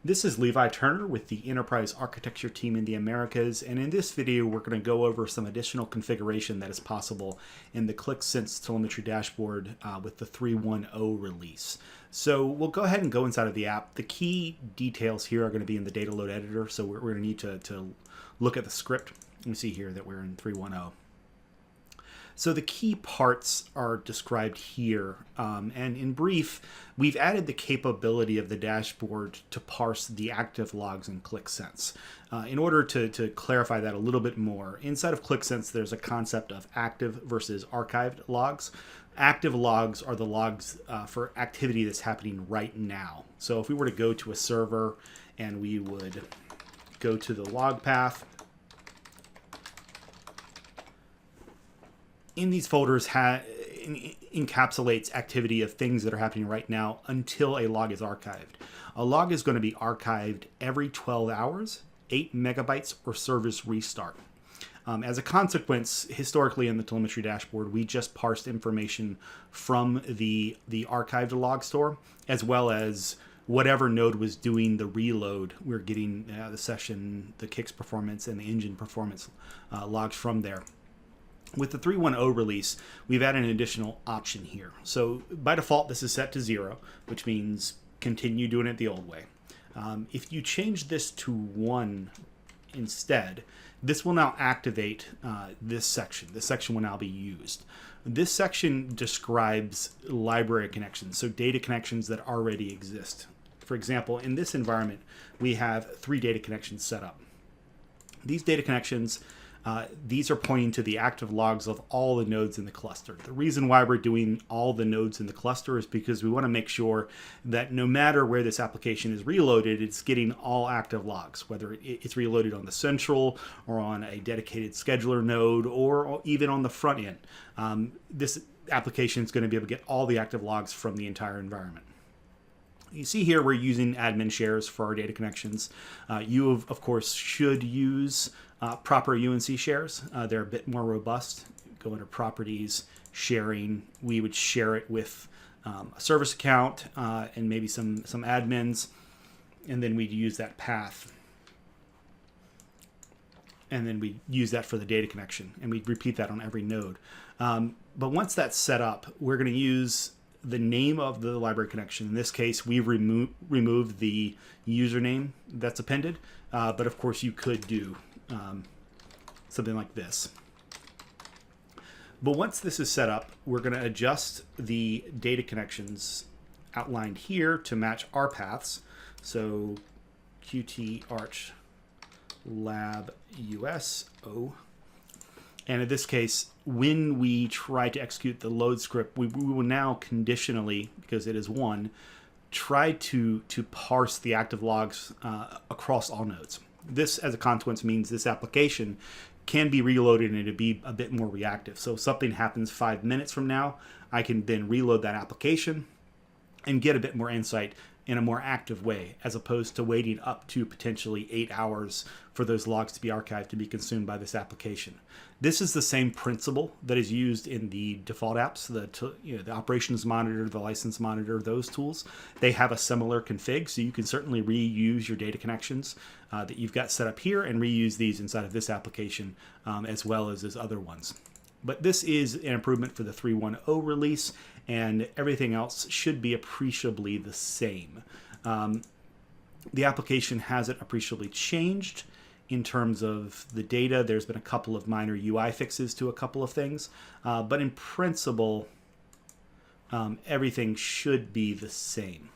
This is Levi Turner with the Enterprise Architecture team in the Americas, and in this video we're going to go over some additional configuration that is possible in the Qlik Telemetry dashboard with the 3.1.0 release. So we'll go ahead and go inside of the app. The key details here are going to be in the data load editor, so we're going to need to look at the script. You see here that we're in 3.1.0. So the key parts are described here, and in brief, we've added the capability of the dashboard to parse the active logs in Qlik Sense. In order to clarify that a little bit more, inside of Qlik Sense there's a concept of active versus archived logs. Active logs are the logs for activity that's happening right now. So if we were to go to a server and we would go to the log path, in these folders encapsulates activity of things that are happening right now until a log is archived. A log is going to be archived every 12 hours, 8 megabytes, or service restart. As a consequence, historically in the telemetry dashboard, we just parsed information from the archived log store, as well as whatever node was doing the reload. We're getting the session, the Qlik's performance, and the engine performance logs from there. With the 3.1.0 release, we've added an additional option here. So by default, this is set to 0, which means continue doing it the old way. If you change this to 1 instead, this will now activate this section. This section will now be used. This section describes library connections, so data connections that already exist. For example, in this environment, we have 3 data connections set up. These data connections, these are pointing to the active logs of all the nodes in the cluster. The reason why we're doing all the nodes in the cluster is because we want to make sure that no matter where this application is reloaded, it's getting all active logs, whether it's reloaded on the central or on a dedicated scheduler node or even on the front end. This application is going to be able to get all the active logs from the entire environment. You see here we're using admin shares for our data connections. You, of course, should use proper UNC shares. They're a bit more robust. Go into properties, sharing. We would share it with a service account and maybe some admins, and then we'd use that path. And then we use that for the data connection, and we repeat that on every node. But once that's set up, we're going to use the name of the library connection. In this case, we've removed the username that's appended, but of course you could do something like this. But once this is set up, we're going to adjust the data connections outlined here to match our paths. So Qt Arch Lab US O. And in this case, when we try to execute the load script, we will now conditionally, because it is 1, try to parse the active logs across all nodes. This, as a consequence, means this application can be reloaded and it'll be a bit more reactive. So if something happens 5 minutes from now, I can then reload that application and get a bit more insight in a more active way, as opposed to waiting up to potentially 8 hours for those logs to be archived to be consumed by this application. This is the same principle that is used in the default apps, the operations monitor, the license monitor, those tools. They have a similar config, so you can certainly reuse your data connections that you've got set up here and reuse these inside of this application as well as those other ones. But this is an improvement for the 3.1.0 release, and everything else should be appreciably the same. The application hasn't appreciably changed in terms of the data. There's been a couple of minor UI fixes to a couple of things, but in principle, everything should be the same.